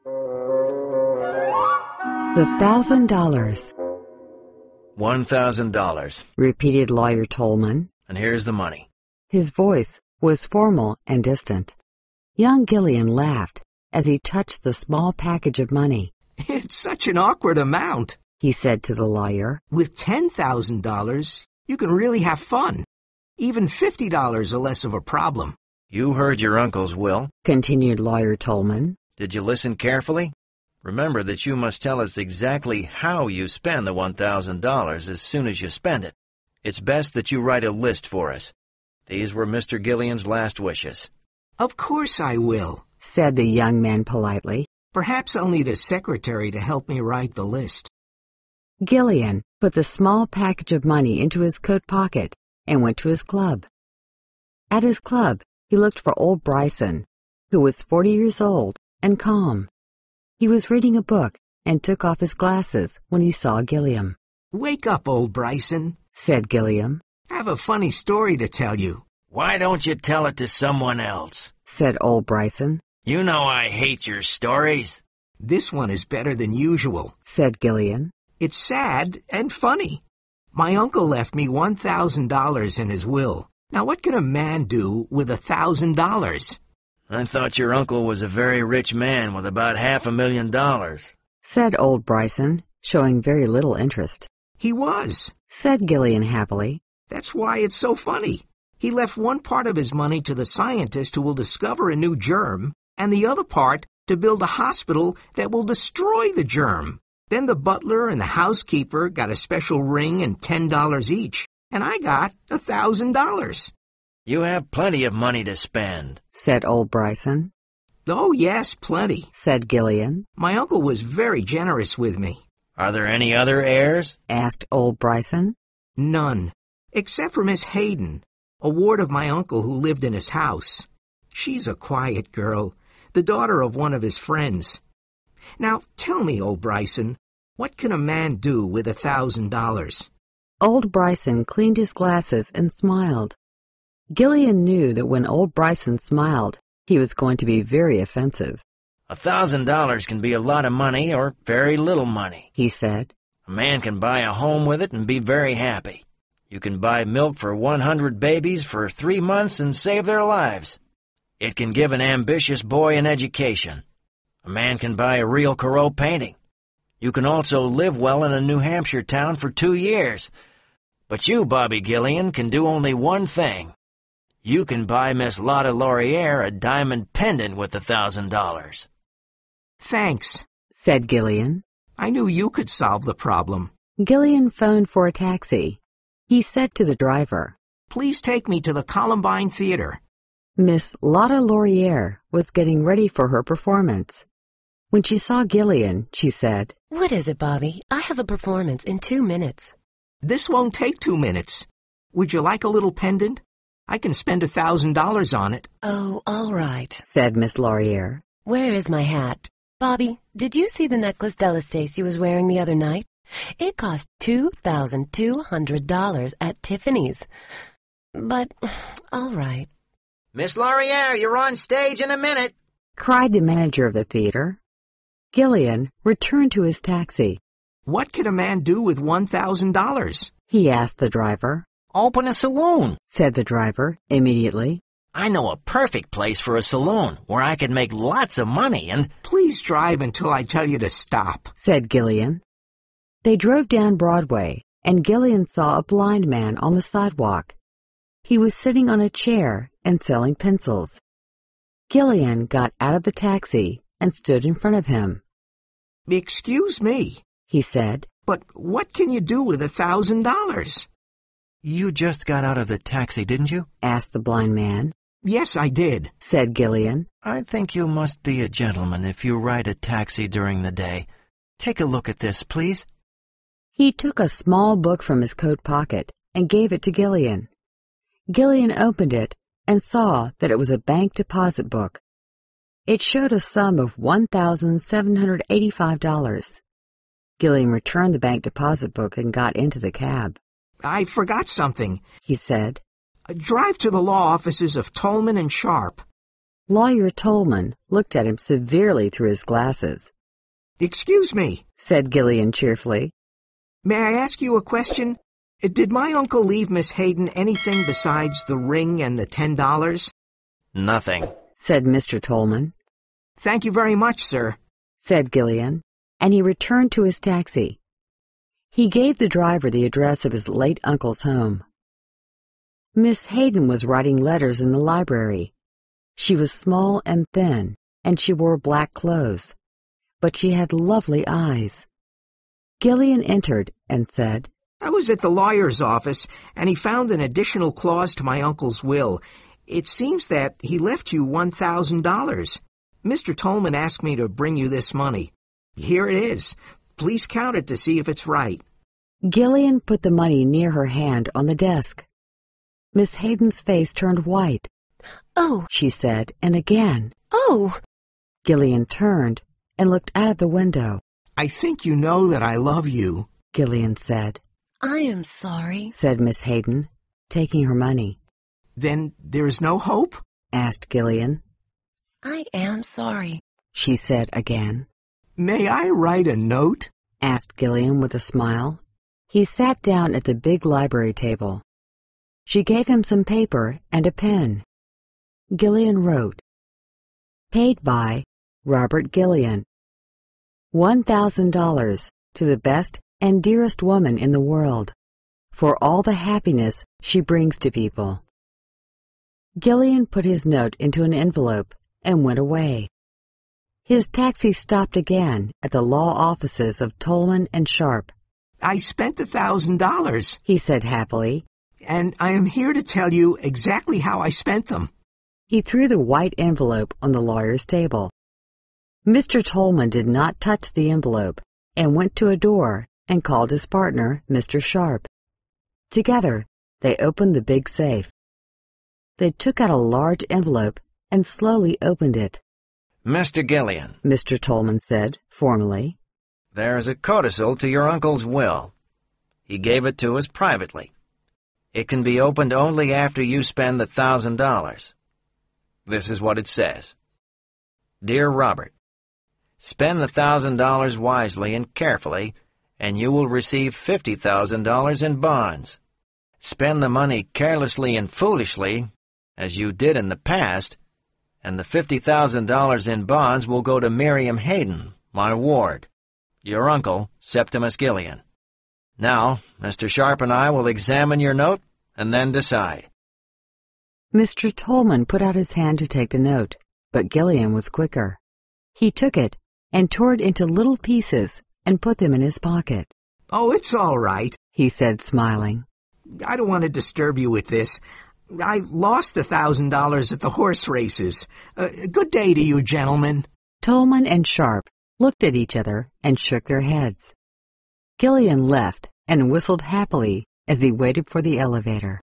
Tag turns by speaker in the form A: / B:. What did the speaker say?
A: The $1,000,
B: $1,000.
A: repeated Lawyer Tolman.
B: And here's the money.
A: His voice was formal and distant. Young Gillian laughed as he touched the small package of money.
C: It's such an awkward amount,
A: He said to the lawyer.
C: With $10,000, you can really have fun. Even $50 are less of a problem.
B: You heard your uncle's will.
A: Continued Lawyer Tolman.
B: Did you listen carefully? Remember that you must tell us exactly how you spend the $1,000 as soon as you spend it. It's best that you write a list for us. These were Mr. Gillian's last wishes.
C: Of course I will,
A: said the young man politely.
C: Perhaps I'll need a secretary to help me write the list.
A: Gillian put the small package of money into his coat pocket and went to his club. At his club, he looked for old Bryson, who was 40 years old and calm. He was reading a book and took off his glasses when he saw Gilliam.
C: Wake up, old Bryson,
A: said Gilliam.
C: I have a funny story to tell you.
B: Why don't you tell it to someone else?
A: Said old Bryson.
B: You know I hate your stories.
C: This one is better than usual,
A: said Gillian.
C: It's sad and funny. My uncle left me $1,000 in his will. Now what can a man do with $1,000?
B: I thought your uncle was a very rich man with about $500,000.
A: Said old Bryson, showing very little interest.
C: He was,
A: said Gillian happily.
C: That's why it's so funny. He left one part of his money to the scientist who will discover a new germ, and the other part to build a hospital that will destroy the germ. Then the butler and the housekeeper got a special ring and $10 each, and I got $1,000.
B: You have plenty of money to spend,
A: said old Bryson.
C: Oh, yes, plenty,
A: said Gillian.
C: My uncle was very generous with me.
B: Are there any other heirs?
A: Asked old Bryson.
C: None, except for Miss Hayden, a ward of my uncle who lived in his house. She's a quiet girl, the daughter of one of his friends. Now, tell me, old Bryson, what can a man do with $1,000?
A: Old Bryson cleaned his glasses and smiled. Gillian knew that when old Bryson smiled, he was going to be very offensive.
B: $1,000 can be a lot of money or very little money,
A: he said.
B: A man can buy a home with it and be very happy. You can buy milk for 100 babies for 3 months and save their lives. It can give an ambitious boy an education. A man can buy a real Corot painting. You can also live well in a New Hampshire town for 2 years. But you, Bobby Gillian, can do only one thing. You can buy Miss Lotta Laurier a diamond pendant with $1,000.
C: Thanks,
A: said Gillian.
C: I knew you could solve the problem.
A: Gillian phoned for a taxi. He said to the driver,
C: Please take me to the Columbine Theater.
A: Miss Lotta Laurier was getting ready for her performance. When she saw Gillian, she said,
D: What is it, Bobby? I have a performance in 2 minutes.
C: This won't take 2 minutes. Would you like a little pendant? I can spend $1,000 on it.
D: Oh, all right,
A: said Miss Laurier.
D: Where is my hat? Bobby, did you see the necklace Della Stacy was wearing the other night? It cost $2,200 at Tiffany's. But, all right.
B: Miss Laurier, you're on stage in a minute,
A: cried the manager of the theater. Gillian returned to his taxi.
C: What can a man do with $1,000?
A: He asked the driver.
B: Open a saloon,
A: said the driver immediately.
B: I know a perfect place for a saloon where I could make lots of money and...
C: Please drive until I tell you to stop,
A: said Gillian. They drove down Broadway, and Gillian saw a blind man on the sidewalk. He was sitting on a chair and selling pencils. Gillian got out of the taxi and stood in front of him.
C: Excuse me,
A: he said,
C: but what can you do with $1,000?
B: You just got out of the taxi, didn't you?
A: asked the blind man.
C: Yes, I did,
A: said Gillian.
B: I think you must be a gentleman if you ride a taxi during the day. Take a look at this, please.
A: He took a small book from his coat pocket and gave it to Gillian. Gillian opened it and saw that it was a bank deposit book. It showed a sum of $1,785. Gillian returned the bank deposit book and got into the cab.
C: I forgot something,
A: he said.
C: Drive to the law offices of Tolman and Sharp.
A: Lawyer Tolman looked at him severely through his glasses.
C: "Excuse me,"
A: said Gillian cheerfully.
C: "may I ask you a question? Did my uncle leave Miss Hayden anything besides the ring and the $10?
B: Nothing,
A: said Mr. Tolman.
C: Thank you very much, sir,
A: said Gillian, and he returned to his taxi. He gave the driver the address of his late uncle's home. Miss Hayden was writing letters in the library. She was small and thin, and she wore black clothes, but she had lovely eyes. Gillian entered and said,
C: "I was at the lawyer's office, and he found an additional clause to my uncle's will. It seems that he left you $1,000. Mr. Tolman asked me to bring you this money. Here it is. Please count it to see if it's right."
A: Gillian put the money near her hand on the desk. Miss Hayden's face turned white.
D: "Oh,"
A: she said, and again.
D: "Oh."
A: Gillian turned and looked out of the window.
C: "I think you know that I love you,"
A: Gillian said.
D: "I am sorry,"
A: said Miss Hayden, taking her money.
C: "Then there is no hope?"
A: asked Gillian.
D: "I am sorry,"
A: she said again.
C: "May I write a note?"
A: asked Gillian with a smile. He sat down at the big library table. She gave him some paper and a pen. Gillian wrote, "Paid by Robert Gillian. $1,000 to the best and dearest woman in the world, for all the happiness she brings to people." Gillian put his note into an envelope and went away. His taxi stopped again at the law offices of Tolman and Sharp.
C: "I spent the $1,000,
A: he said happily,
C: and I am here to tell you exactly how I spent them."
A: He threw the white envelope on the lawyer's table. Mr. Tolman did not touch the envelope and went to a door and called his partner, Mr. Sharp. Together, they opened the big safe. They took out a large envelope and slowly opened it.
B: "Mr. Gillian,"
A: Mr. Tolman said, formally,
B: "there's a codicil to your uncle's will. He gave it to us privately. It can be opened only after you spend the $1,000. This is what it says. Dear Robert, spend the $1,000 wisely and carefully, and you will receive $50,000 in bonds. Spend the money carelessly and foolishly, as you did in the past, and the $50,000 in bonds will go to Miriam Hayden, my ward. Your uncle, Septimus Gillian. Now, Mr. Sharp and I will examine your note and then decide."
A: Mr. Tolman put out his hand to take the note, but Gillian was quicker. He took it and tore it into little pieces and put them in his pocket.
C: "Oh, it's all right,"
A: he said, smiling.
C: "I don't want to disturb you with this. I lost $1,000 at the horse races. Good day to you, gentlemen."
A: Tolman and Sharp looked at each other and shook their heads. Gillian left and whistled happily as he waited for the elevator.